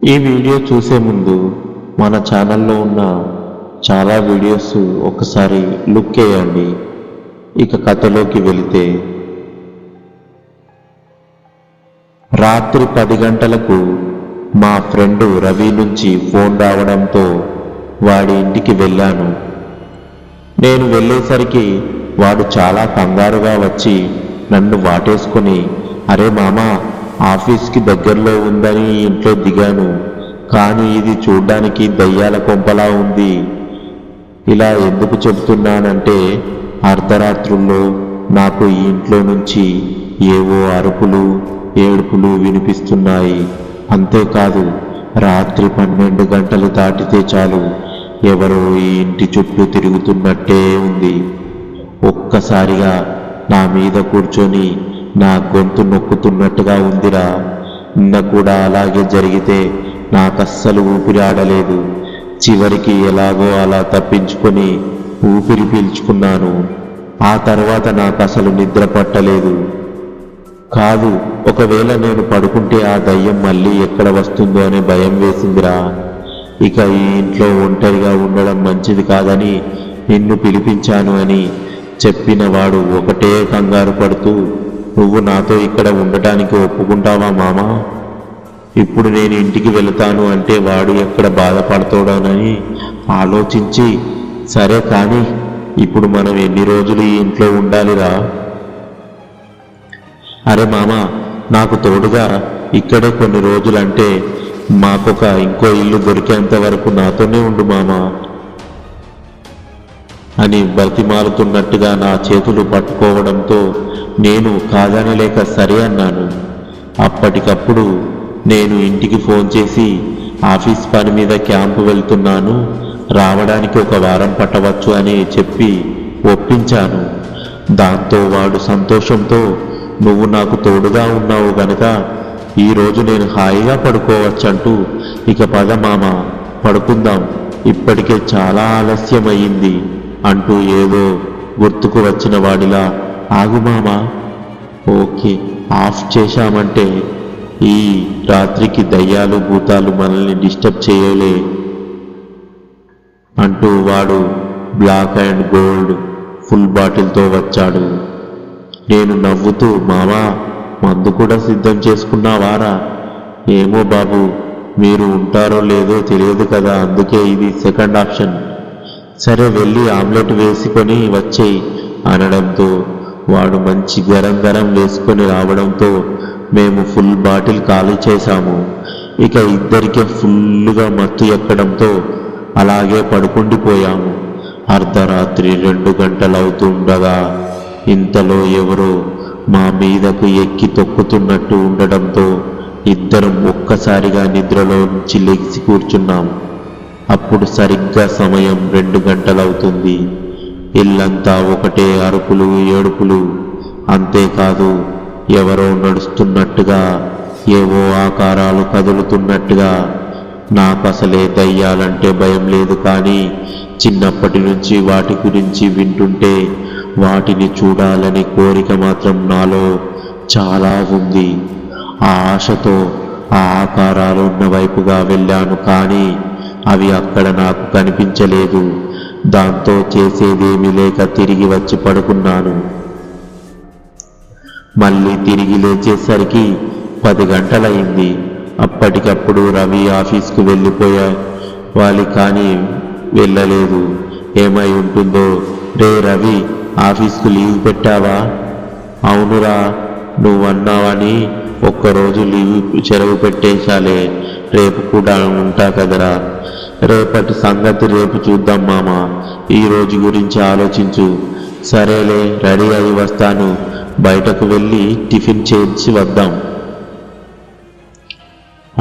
ఈ వీడియో చూసే ముందు మన ఛానల్లో ఉన్న చాలా వీడియోస్ ఒకసారి లుక్ చేయండి. ఇక కథలోకి వెళితే, రాత్రి 10 గంటలకు మా ఫ్రెండ్ రవి నుంచి ఫోన్ రావడంతో వాడి ఇంటికి వెళ్ళాను. నేను వెళ్ళేసరికి వాడు చాలా కంగారుగా వచ్చి నన్ను వాటేసుకొని, అరే మామా, ఆఫీస్కి దగ్గరలో ఉందని ఇంట్లో దిగాను, కానీ ఇది చూడ్డానికి దయ్యాల కొంపలా ఉంది. ఇలా ఎందుకు చెబుతున్నానంటే, అర్ధరాత్రుల్లో నాకు ఈ ఇంట్లో నుంచి ఏవో అరుపులు ఏడుపులు వినిపిస్తున్నాయి. అంతేకాదు, రాత్రి 12 గంటలు దాటితే చాలు ఎవరో ఈ ఇంటి చుట్టూ తిరుగుతున్నట్టే ఉంది. ఒక్కసారిగా నా మీద కూర్చొని నా గొంతు నొక్కుతున్నట్టుగా ఉందిరా. నిన్న కూడా అలాగే జరిగితే నాకస్సలు ఊపిరి ఆడలేదు. చివరికి ఎలాగో అలా తప్పించుకొని ఊపిరి పీల్చుకున్నాను. ఆ తర్వాత నాకు అసలు నిద్ర పట్టలేదు. కాదు, ఒకవేళ నేను పడుకుంటే ఆ దయ్యం మళ్ళీ ఎక్కడ వస్తుందో అనే భయం వేసిందిరా. ఇక ఈ ఇంట్లో ఒంటరిగా ఉండడం మంచిది కాదని నిన్ను పిలిపించాను అని చెప్పిన వాడు ఒకటే కంగారు పడుతూ, నువ్వు నాతో ఇక్కడ ఉండటానికి ఒప్పుకుంటావా మామా? ఇప్పుడు నేను ఇంటికి వెళతాను అంటే వాడు ఎక్కడ బాధపడతాడోనని ఆలోచించి, సరే కానీ ఇప్పుడు మనం ఎన్ని రోజులు ఈ ఇంట్లో ఉండాలిరా? అరే మామా, నాకు తోడుగా ఇక్కడే కొన్ని రోజులంటే మాకొక ఇంకో ఇల్లు దొరికేంత వరకు నాతోనే ఉండు మామా అని బతిమాలుతున్నట్టుగా నా చేతులు పట్టుకోవడంతో నేను కాదనలేక సరే అన్నాను. అప్పటికప్పుడు నేను ఇంటికి ఫోన్ చేసి ఆఫీస్ పని మీద క్యాంపు వెళ్తున్నాను, రావడానికి 1 వారం పట్టవచ్చు అని చెప్పి ఒప్పించాను. దాంతో వాడు సంతోషంతో, నువ్వు నాకు తోడుగా ఉన్నావు గనక ఈరోజు నేను హాయిగా పడుకోవచ్చంటూ, ఇక పద మామ పడుకుందాం, ఇప్పటికే చాలా ఆలస్యమయ్యింది అంటూ ఏదో గుర్తుకు వచ్చిన వాడిలా, ఆగు మామ, ఓకే ఆఫ్ చేశామంటే ఈ రాత్రికి దయ్యాలు భూతాలు మనల్ని డిస్టర్బ్ చేయలే అంటూ వాడు బ్లాక్ అండ్ గోల్డ్ ఫుల్ బాటిల్తో వచ్చాడు. నేను నవ్వుతూ, మామా, మందు కూడా సిద్ధం చేసుకున్నావారా? ఏమో బాబు, మీరు ఉంటారో లేదో తెలియదు కదా, అందుకే ఇది సెకండ్ ఆప్షన్. సరే వెళ్ళి ఆమ్లెట్ వేసుకొని వచ్చేయి అనడంతో వాడు మంచి గరం గరం వేసుకొని రావడంతో మేము ఫుల్ బాటిల్ ఖాళీ చేశాము. ఇక ఇద్దరికే ఫుల్లుగా మత్తు ఎక్కడంతో అలాగే పడుకుండిపోయాము. అర్ధరాత్రి 2 గంటలవుతుండగా ఇంతలో ఎవరో మా మీదకు ఎక్కి తొక్కుతున్నట్టు ఉండడంతో ఇద్దరం ఒక్కసారిగా నిద్రలో నుంచి లెగిసి కూర్చున్నాం. అప్పుడు సరిగ్గా సమయం 2 గంటలవుతుంది. ఇల్లంతా ఒకటే అరుపులు ఏడుపులు. అంతేకాదు, ఎవరో నడుస్తున్నట్టుగా, ఏవో ఆకారాలు కదులుతున్నట్టుగా. నాకసలే దయ్యాలంటే భయం లేదు, కానీ చిన్నప్పటి నుంచి వాటి గురించి వింటుంటే వాటిని చూడాలని కోరిక మాత్రం నాలో చాలా ఉంది. ఆ ఆశతో ఆ ఆకారాలు ఉన్న వైపుగా వెళ్ళాను, కానీ అవి అక్కడ నాకు కనిపించలేదు. దాంతో చేసేదేమీ లేక తిరిగి వచ్చి పడుకున్నాను. మళ్ళీ తిరిగి లేచేసరికి 10 గంటలయింది. అప్పటికప్పుడు రవి ఆఫీస్కు వెళ్ళిపోవాలి, కానీ వెళ్ళలేదు. ఏమై ఉంటుందో. రే రవి, ఆఫీస్కు లీవ్ పెట్టావా? అవునురా, నువ్వన్నావని ఒక్కరోజు లీవ్ సెలవు పెట్టేశాలే, రేపు కూడా ఉంటా కదరా. రేపటి సంగతి రేపు చూద్దాం మామ, ఈ రోజు గురించి ఆలోచించు. సరేలే, రెడీ అయి వస్తాను, బయటకు వెళ్ళి టిఫిన్ చేసి వద్దాం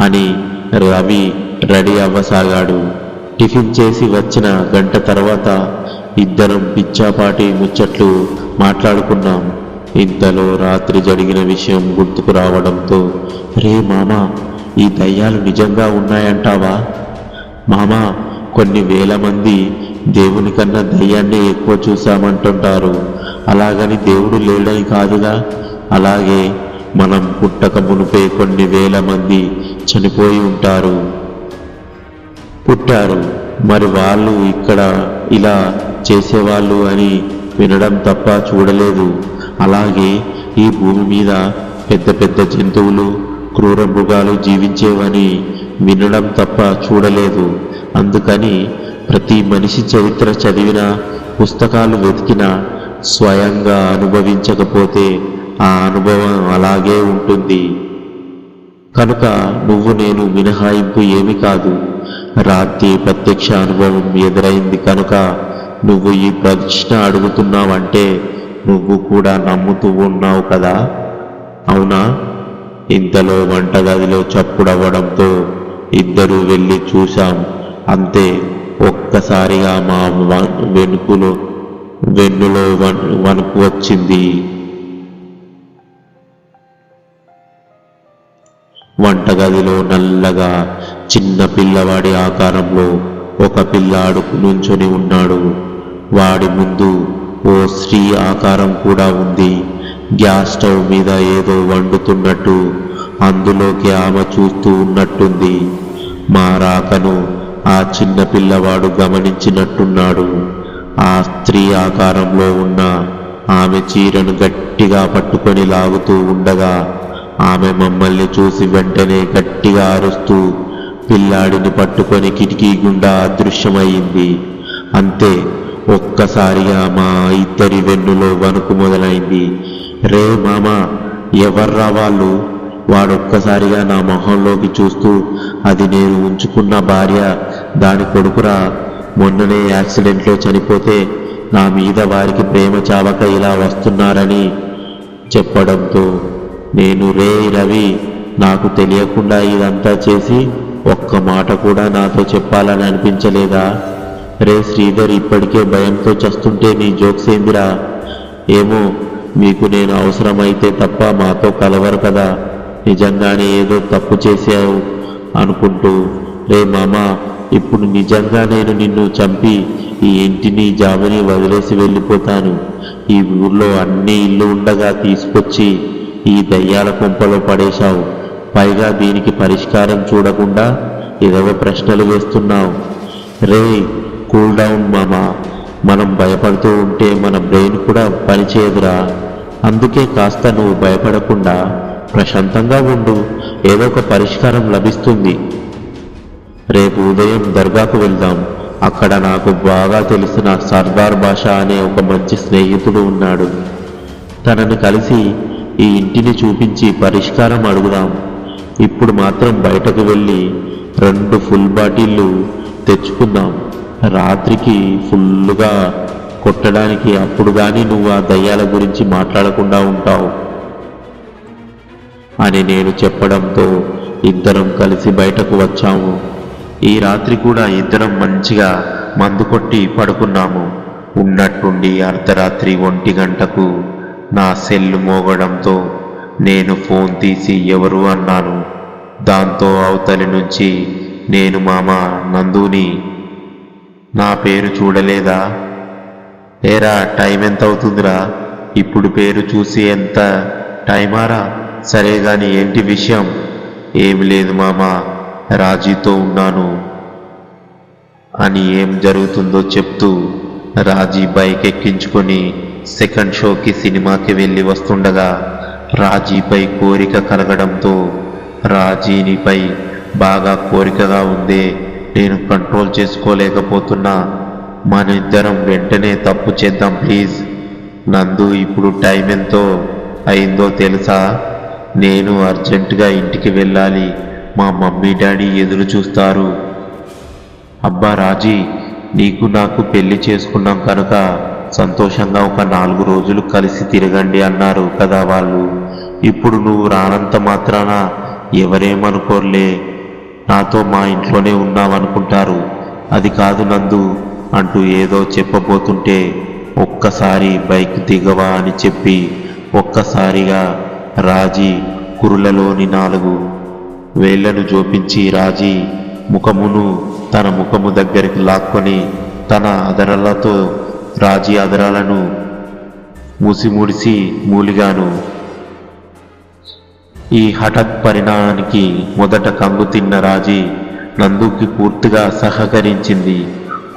అని రవి రెడీ అవ్వసాగాడు. టిఫిన్ చేసి వచ్చిన గంట తర్వాత ఇద్దరం పిచ్చాపాటి ముచ్చట్లు మాట్లాడుకున్నాం. ఇంతలో రాత్రి జరిగిన విషయం గుర్తుకు రావడంతో, రే మామా, ఈ దయ్యాలు నిజంగా ఉన్నాయంటావా? మామా, కొన్ని వేల మంది దేవుని కన్నా దయ్యాన్ని ఎక్కువ చూశామంటుంటారు. అలాగని దేవుడు లేడని కాదుగా. అలాగే మనం పుట్టక మునిపే కొన్ని వేల మంది చనిపోయి ఉంటారు. పుట్టారు. మరి వాళ్ళు ఇక్కడ ఇలా చేసేవాళ్ళు అని వినడం తప్ప చూడలేదు. అలాగే ఈ భూమి మీద పెద్ద పెద్ద జంతువులు, క్రూర మృగాలు జీవించేవని వినడం తప్ప చూడలేదు. అందుకని ప్రతి మనిషి చరిత్ర చదివిన, పుస్తకాలు వెతికిన, స్వయంగా అనుభవించకపోతే ఆ అనుభవం అలాగే ఉంటుంది. కనుక నువ్వు నేను మినహాయింపు ఏమి కాదు. రాత్రి ప్రత్యక్ష అనుభవం ఎదురైంది కనుక నువ్వు ఈ ప్రశ్న అడుగుతున్నావంటే నువ్వు కూడా నమ్ముతూ ఉన్నావు కదా, అవునా? ఇంతలో వంటగదిలో చప్పుడవ్వడంతో ఇద్దరూ వెళ్ళి చూశాం. అంతే, ఒక్కసారిగా మా వెన్నులో వణుకు వచ్చింది. వంటగదిలో నల్లగా చిన్న పిల్లవాడి ఆకారంలో ఒక పిల్లాడు నుంచొని ఉన్నాడు. వాడి ముందు ఓ స్త్రీ ఆకారం కూడా ఉంది. గ్యాస్ స్టవ్ మీద ఏదో వండుతున్నట్టు అందులోకి ఆమె చూస్తూ ఉన్నట్టుంది. మా రాకను ఆ చిన్న పిల్లవాడు గమనించినట్టున్నాడు. ఆ స్త్రీ ఆకారంలో ఉన్న ఆమె చీరను గట్టిగా పట్టుకొని లాగుతూ ఉండగా ఆమె మమ్మల్ని చూసి వెంటనే గట్టిగా అరుస్తూ పిల్లాడిని పట్టుకొని కిటికీ గుండా అదృశ్యమయ్యింది. అంతే, ఒక్కసారిగా మా ఇద్దరి వెన్నులో వణుకు మొదలైంది. రే మామ, ఎవర్రా వాళ్ళు? వాడొక్కసారిగా నా మొహంలోకి చూస్తూ, అది నేను ఉంచుకున్న భార్య, దాని కొడుకురా. మొన్ననే యాక్సిడెంట్లో చనిపోతే నా మీద వారికి ప్రేమ చావక ఇలా వస్తున్నారని చెప్పడంతో నేను, రే రవి, నాకు తెలియకుండా ఇదంతా చేసి ఒక్క మాట కూడా నాతో చెప్పాలని అనిపించలేదా? రే శ్రీధర్, ఇప్పటికే భయంతో చస్తుంటే నీ జోక్స్ ఏందిరా? ఏమో, మీకు నేను అవసరమైతే తప్ప మాతో కలవరు కదా. నిజంగానే ఏదో తప్పు చేశావు అనుకుంటూ, రే మామ, ఇప్పుడు నిజంగా నేను నిన్ను చంపి ఈ ఇంటిని జాబని వదిలేసి వెళ్ళిపోతాను. ఈ ఊర్లో అన్ని ఇల్లు ఉండగా తీసుకొచ్చి ఈ దయ్యాల కొంపలో పడేశావు. పైగా దీనికి పరిష్కారం చూడకుండా ఏదో ప్రశ్నలు వేస్తున్నావు. రే కూల్ డౌన్ మామా, మనం భయపడుతూ ఉంటే మన బ్రెయిన్ కూడా పనిచేయదురా. అందుకే కాస్త నువ్వు భయపడకుండా ప్రశాంతంగా ఉండు, ఏదో ఒక పరిష్కారం లభిస్తుంది. రేపు ఉదయం దర్గాకు వెళ్దాం. అక్కడ నాకు బాగా తెలిసిన సర్దార్ బాషా అనే ఒక మంచి స్నేహితుడు ఉన్నాడు. తనని కలిసి ఈ ఇంటిని చూపించి పరిష్కారం అడుగుదాం. ఇప్పుడు మాత్రం బయటకు వెళ్ళి 2 ఫుల్ బాటిళ్ళు తెచ్చుకుందాం. రాత్రికి ఫుల్లుగా కొట్టడానికి. అప్పుడు కానీ నువ్వు ఆ దయ్యాల గురించి మాట్లాడకుండా ఉంటావు అని నేను చెప్పడంతో ఇద్దరం కలిసి బయటకు వచ్చాము. ఈ రాత్రి కూడా ఇద్దరం మంచిగా మందు కొట్టి పడుకున్నాము. ఉన్నట్టుండి అర్ధరాత్రి 1 గంటకు నా సెల్లు మోగడంతో నేను ఫోన్ తీసి ఎవరు అన్నాను. దాంతో అవతలి నుంచి, నేను మామ నందుని. నా పేరు చూడలేదా? ఏరా, టైం ఎంత అవుతుందిరా? ఇప్పుడు పేరు చూసి ఎంత టైమారా? సరే గాని ఏంటి విషయం? ఏమి లేదు మామ, రాజీతో ఉన్నాను అని ఏం జరుగుతుందో చెప్తూ రాజీ బైక్ ఎక్కించుకొని సెకండ్ షోకి సినిమాకి వెళ్ళి వస్తుండగా రాజీపై కోరిక కలగడంతో, రాజీనిపై బాగా కోరికగా ఉందే, నేను కంట్రోల్ చేసుకోలేకపోతున్నా. మన ఇద్దరం వెంటనే తప్పు చేద్దాం ప్లీజ్. నందు, ఇప్పుడు టైం ఎంతో అయిందో తెలుసా? నేను అర్జెంటుగా ఇంటికి వెళ్ళాలి. మా మమ్మీ డాడీ ఎదురు చూస్తారు. అబ్బా రాజీ, నీకు నాకు పెళ్లి చేసుకున్నాం కనుక సంతోషంగా ఒక 4 రోజులు కలిసి తిరగండి అన్నారు కదా వాళ్ళు. ఇప్పుడు నువ్వు రానంత మాత్రాన ఎవరేమనుకోర్లే, నాతో మా ఇంట్లోనే ఉన్నావనుకుంటారు. అది కాదు నందు అంటూ ఏదో చెప్పబోతుంటే, ఒక్కసారి బైక్ దిగవా అని చెప్పి ఒక్కసారిగా రాజీ కురులలోని 4 వేళ్లను జోపించి రాజీ ముఖమును తన ముఖము దగ్గరికి లాక్కొని తన అదరాలతో రాజీ అదరాలను మూసిముడిసి మూలిగాను. ఈ హఠాత్ పరిణామానికి మొదట కంగు తిన్న రాజీ నందుకి పూర్తిగా సహకరించింది.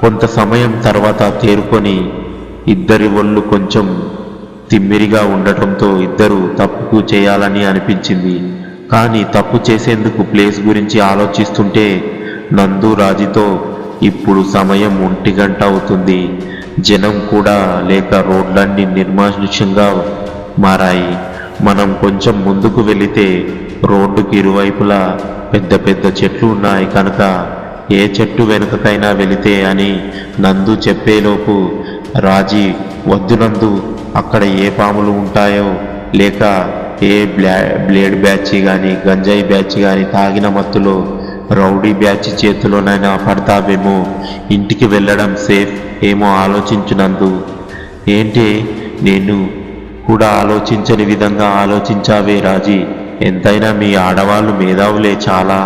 కొంత సమయం తర్వాత తేరుకొని ఇద్దరి ఒళ్ళు కొంచెం తిమ్మిరిగా ఉండటంతో ఇద్దరు తప్పు చేయాలని అనిపించింది. కానీ తప్పు చేసేందుకు ప్లేస్ గురించి ఆలోచిస్తుంటే నందు రాజీతో ఇప్పుడు సమయం 1 గంట అవుతుంది, జనం కూడా లేక రోడ్లన్నీ నిర్మానుష్యంగా మారాయి. మనం కొంచెం ముందుకు వెళితే రోడ్డుకి ఇరువైపులా పెద్ద పెద్ద చెట్లు ఉన్నాయి కనుక ఏ చెట్టు వెనుకకైనా వెళితే అని నందు చెప్పేలోపు రాజీ, వద్దు నందు, అక్కడ ఏ పాములు ఉంటాయో లేక ఏ బ్లేడ్ బ్యాచ్ కానీ గంజాయి బ్యాచ్ కానీ తాగిన మత్తులో రౌడీ బ్యాచ్ చేతిలోనైనా పడతావేమో, ఇంటికి వెళ్ళడం సేఫ్ ఏమో ఆలోచించునందు. ఏంటి, నేను కూడా ఆలోచించని విధంగా ఆలోచించావే రాజీ. ఎంతైనా మీ ఆడవాళ్ళు మేధావులే చాలా.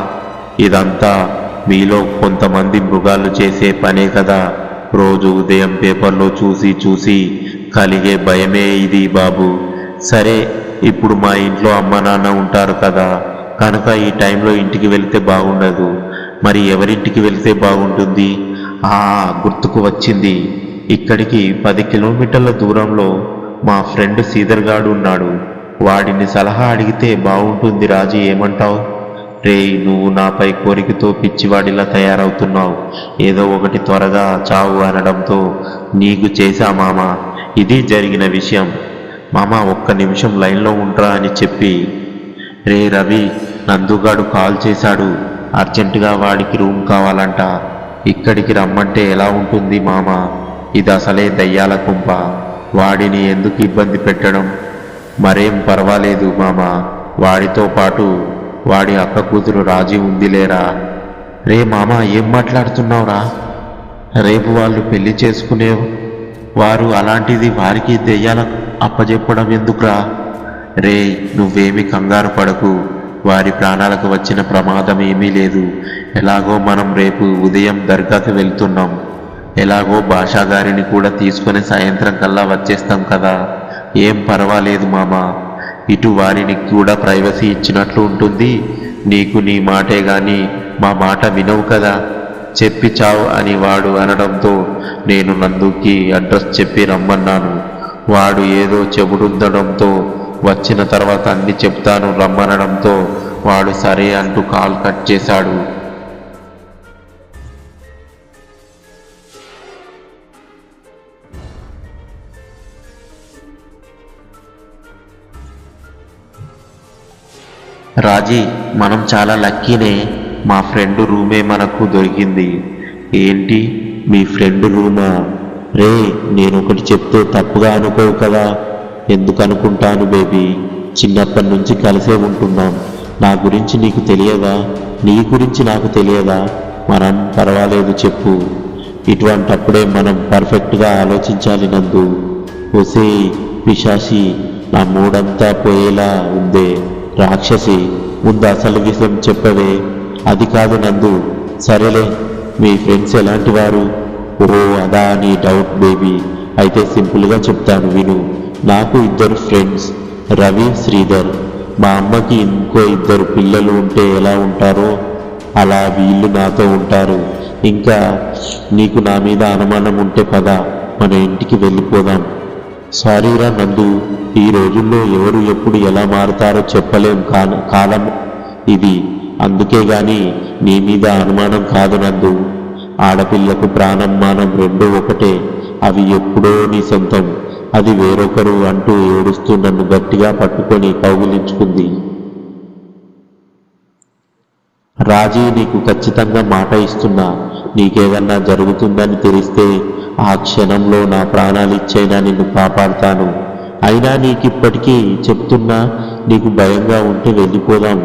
ఇదంతా మీలో కొంతమంది మృగాలు చేసే పనే కదా. రోజు ఉదయం పేపర్లో చూసి చూసి కలిగే భయమే ఇది బాబు. సరే, ఇప్పుడు మా ఇంట్లో అమ్మ నాన్న ఉంటారు కదా, కనుక ఈ టైంలో ఇంటికి వెళ్తే బాగుండదు. మరి ఎవరింటికి వెళ్తే బాగుంటుంది? గుర్తుకు వచ్చింది. ఇక్కడికి 10 కిలోమీటర్ల దూరంలో మా ఫ్రెండ్ శ్రీధర్ గాడు ఉన్నాడు. వాడిని సలహా అడిగితే బాగుంటుంది రాజీ, ఏమంటావు? రేయ్, నువ్వు నాపై కోరికతో పిచ్చివాడిలా తయారవుతున్నావు. ఏదో ఒకటి త్వరగా చావు అనడంతో నీకు చేశా మామ. ఇది జరిగిన విషయం. మామ, 1 నిమిషం లైన్లో ఉంటా అని చెప్పి, రే రవి, నందుగాడు కాల్ చేశాడు. అర్జెంటుగా వాడికి రూమ్ కావాలంట. ఇక్కడికి రమ్మంటే ఎలా ఉంటుంది మామ? ఇది అసలే దయ్యాల కుంప. వాడిని ఎందుకు ఇబ్బంది పెట్టడం? మరేం పర్వాలేదు మామ, వాడితో పాటు వాడి అక్క కూతురు రాజీ ఉందిలేరా. రే మామ, ఏం మాట్లాడుతున్నావురా? రేపు వాళ్ళు పెళ్లి చేసుకునే వారు, అలాంటిది వారికి దెయ్యాల అప్పజెప్పడం ఎందుకురా? రే, నువ్వేమి కంగారు పడకు. వారి ప్రాణాలకు వచ్చిన ప్రమాదం ఏమీ లేదు. ఎలాగో మనం రేపు ఉదయం దర్గాకి వెళ్తున్నాం. ఎలాగో భాషా గారిని కూడా తీసుకుని సాయంత్రం కల్లా వచ్చేస్తాం కదా. ఏం పర్వాలేదు మామ. ఇటు వారిని కూడా ప్రైవసీ ఇచ్చినట్లు ఉంటుంది. నీకు నీ మాటే గాని మా మాట వినవు కదా. చెప్పి చావు అని వాడు అనడంతో నేను నందుకి అడ్రస్ చెప్పి రమ్మన్నాను. వాడు ఏదో చెబుతుండడంతో వచ్చిన తర్వాత అన్ని చెప్తాను రమ్మనడంతో వాడు సరే అంటూ కాల్ కట్ చేశాడు. రాజీ, మనం చాలా లక్కీనే. మా ఫ్రెండ్ రూమే మనకు దొరికింది. ఏంటి, మీ ఫ్రెండ్ రూమా? రే, నేను ఒకటి చెప్తే తప్పుగా అనుకోవు కదా. ఎందుకు అనుకుంటాను బేబీ, చిన్నప్పటి నుంచి కలిసే ఉంటున్నాం. నా గురించి నీకు తెలియదా? నీ గురించి నాకు తెలియదా? మనం పర్వాలేదు చెప్పు. ఇటువంటప్పుడే మనం పర్ఫెక్ట్గా ఆలోచించాలి నందు. ఒసే పిశాసి, నా మూడంతా పోయేలా ఉందే. రాక్షసి, ముందు అసలు విషయం చెప్పవే. అది కాదు నందు. సరేలే, మీ ఫ్రెండ్స్ ఎలాంటి వారు? ఓ అదా నీ డౌట్ బేబీ. అయితే సింపుల్గా చెప్తాను విను. నాకు 2 ఫ్రెండ్స్, రవి, శ్రీధర్. మా అమ్మకి ఇంకో 2 పిల్లలు ఉంటే ఎలా ఉంటారో అలా వీళ్ళు నాతో ఉంటారు. ఇంకా నీకు నా మీద అనుమానం ఉంటే పద, మన ఇంటికి వెళ్ళిపోదాం. సారీరా నందు, ఈ రోజుల్లో ఎవరు ఎప్పుడు ఎలా మారుతారో చెప్పలేం. కాలం ఇది. అందుకే గాని నీ మీద అనుమానం కాదు నందు. ఆడపిల్లకు ప్రాణం మానం రెండూ ఒకటే. అవి ఎప్పుడో నీ సొంతం, అది వేరొకరు అంటూ ఏడుస్తూ నన్ను గట్టిగా పట్టుకొని కౌగిలించుకుంది. రాజీ, నీకు ఖచ్చితంగా మాట ఇస్తున్నా. నీకేదన్నా జరుగుతుందని తెలిస్తే ఆ క్షణంలో నా ప్రాణాలిచ్చైనా నిన్ను కాపాడుతాను. అయినా నీకిప్పటికీ చెప్తున్నా, నీకు భయంగా ఉంటే వెళ్ళిపోదాం.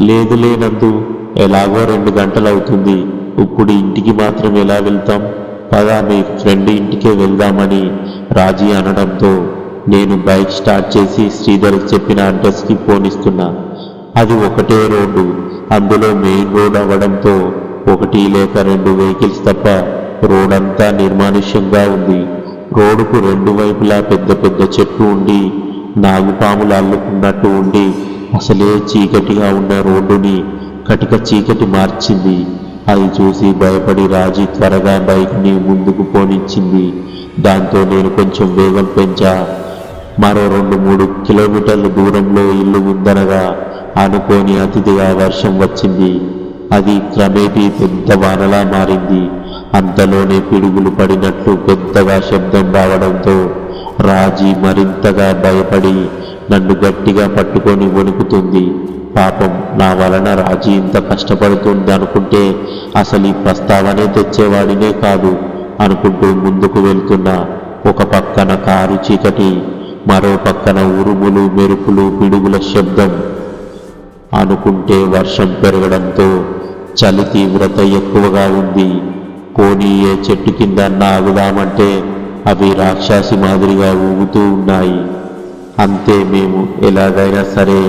లేదు లేనందు, ఎలాగో 2 గంటలు అవుతుంది. ఇప్పుడు ఇంటికి మాత్రం ఎలా వెళ్తాం? పదా, మీ ఫ్రెండ్ ఇంటికే వెళ్దామని రాజీ అనడంతో నేను బైక్ స్టార్ట్ చేసి శ్రీధర్ చెప్పిన అడ్రస్కి పోనిస్తున్నా. అది ఒకటే రోడ్డు. అందులో మెయిన్ రోడ్ అవ్వడంతో 1 లేక 2 వెహికల్స్ తప్ప రోడంతా నిర్మానుష్యంగా ఉంది. రోడ్డుకు 2 వైపులా పెద్ద పెద్ద చెట్లు ఉండి నాగుపాములు అల్లుకున్నట్టు ఉండి అసలే చీకటిగా ఉన్న రోడ్డుని కటిక చీకటి మార్చింది. అది చూసి భయపడి రాజీ త్వరగా బైక్ని ముందుకు పోనిచ్చింది. దాంతో నేను కొంచెం వేగం పెంచా. మరో 2-3 కిలోమీటర్ల దూరంలో ఇల్లు ఉందనగా అనుకోని అతిథిగా వర్షం వచ్చింది. అది క్రమేపీ పెద్ద వానలా మారింది. అంతలోనే పిడుగులు పడినట్లు పెద్దగా శబ్దం రావడంతో రాజీ మరింతగా భయపడి నన్ను గట్టిగా పట్టుకొని వణుకుతుంది. పాపం, నా వలన రాజీ ఇంత కష్టపడుతుంది అనుకుంటే అసలు ఈ ప్రస్తావనే తెచ్చేవాడినే కాదు అనుకుంటూ ముందుకు వెళ్తున్నా. ఒక పక్కన కారు చీకటి, మరో పక్కన ఉరుములు, మెరుపులు, పిడుగుల శబ్దం. అనుకుంటే వర్షం పెరగడంతో చలి తీవ్రత ఎక్కువగా ఉంది. పోనీ ఏ చెట్టు కింద ఆగుదామంటే అవి రాక్షసి మాదిరిగా ఊగుతూ ఉన్నాయి. అంతే, మేము ఎలాగైనా సరే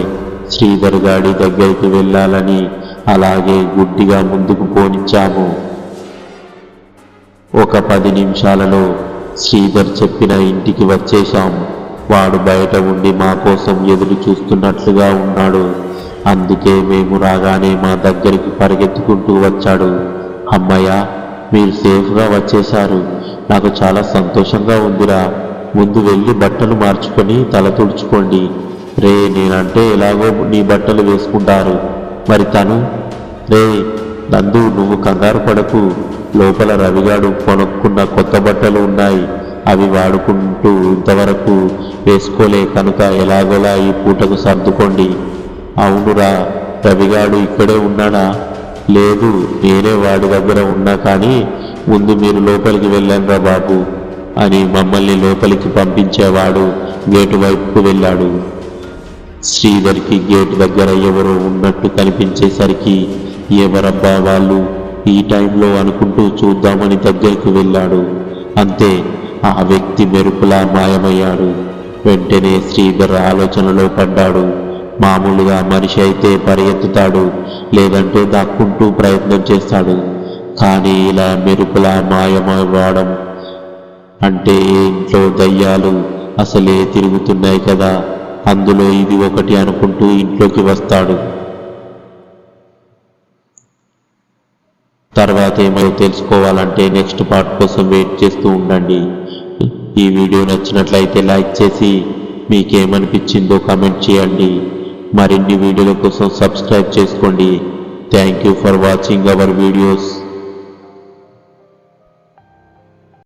శ్రీధర్ గాడి దగ్గరికి వెళ్ళాలని అలాగే గుడ్డిగా ముందుకు పోనిచ్చాము. ఒక 10 నిమిషాలలో శ్రీధర్ చెప్పిన ఇంటికి వచ్చేశాం. వాడు బయట ఉండి మా కోసం ఎదురు చూస్తున్నట్లుగా ఉన్నాడు. అందుకే మేము రాగానే మా దగ్గరికి పరిగెత్తుకుంటూ వచ్చాడు. అమ్మయ్య, మీరు సేఫ్గా వచ్చేశారు, నాకు చాలా సంతోషంగా ఉందిరా. ముందు వెళ్ళి బట్టలు మార్చుకొని తల తుడుచుకోండి. రే, నేనంటే ఎలాగో నీ బట్టలు వేసుకుంటారు, మరి తను? రే నందు, నువ్వు కంగారు పడకు. లోపల రవిగాడు కొనుక్కున్న కొత్త బట్టలు ఉన్నాయి. అవి వాడుకుంటూ ఇంతవరకు వేసుకోలే కనుక ఎలాగోలా ఈ పూటకు సర్దుకోండి. అవునురా, రవిగాడు ఇక్కడే ఉన్నాడా? లేదు, నేనే వాడి దగ్గర ఉన్నా, కానీ ముందు మీరు లోపలికి వెళ్ళండ్రా బాబు అని మమ్మల్ని లోపలికి పంపించేవాడు గేటు వైపుకు వెళ్ళాడు. శ్రీధర్కి గేటు దగ్గర ఎవరో ఉన్నట్టు కనిపించేసరికి ఎవరబ్బా వాళ్ళు ఈ టైంలో అనుకుంటూ చూద్దామని దగ్గరికి వెళ్ళాడు. అంతే, ఆ వ్యక్తి మెరుపులా మాయమయ్యాడు. వెంటనే శ్రీధర్ ఆలోచనలో పడ్డాడు. మామూలుగా మనిషి అయితే పరిగెత్తుతాడు, లేదంటే దాక్కుంటూ ప్రయత్నం చేస్తాడు. కానీ ఇలా మెరుపులా మాయమవ్వడం అంటే ఇంట్లో దయ్యాలు అసలే తిరుగుతున్నాయి కదా, అందులో ఇది ఒకటి అనుకుంటూ ఇంట్లోకి వస్తాడు. తర్వాత ఏమో తెలుసుకోవాలంటే నెక్స్ట్ పార్ట్ కోసం వెయిట్ చేస్తూ ఉండండి. ఈ వీడియో నచ్చినట్లయితే లైక్ చేసి మీకేమనిపించిందో కామెంట్ చేయండి. మరిన్ని వీడియోల కోసం సబ్స్క్రైబ్ చేసుకోండి. Thank you for watching our videos.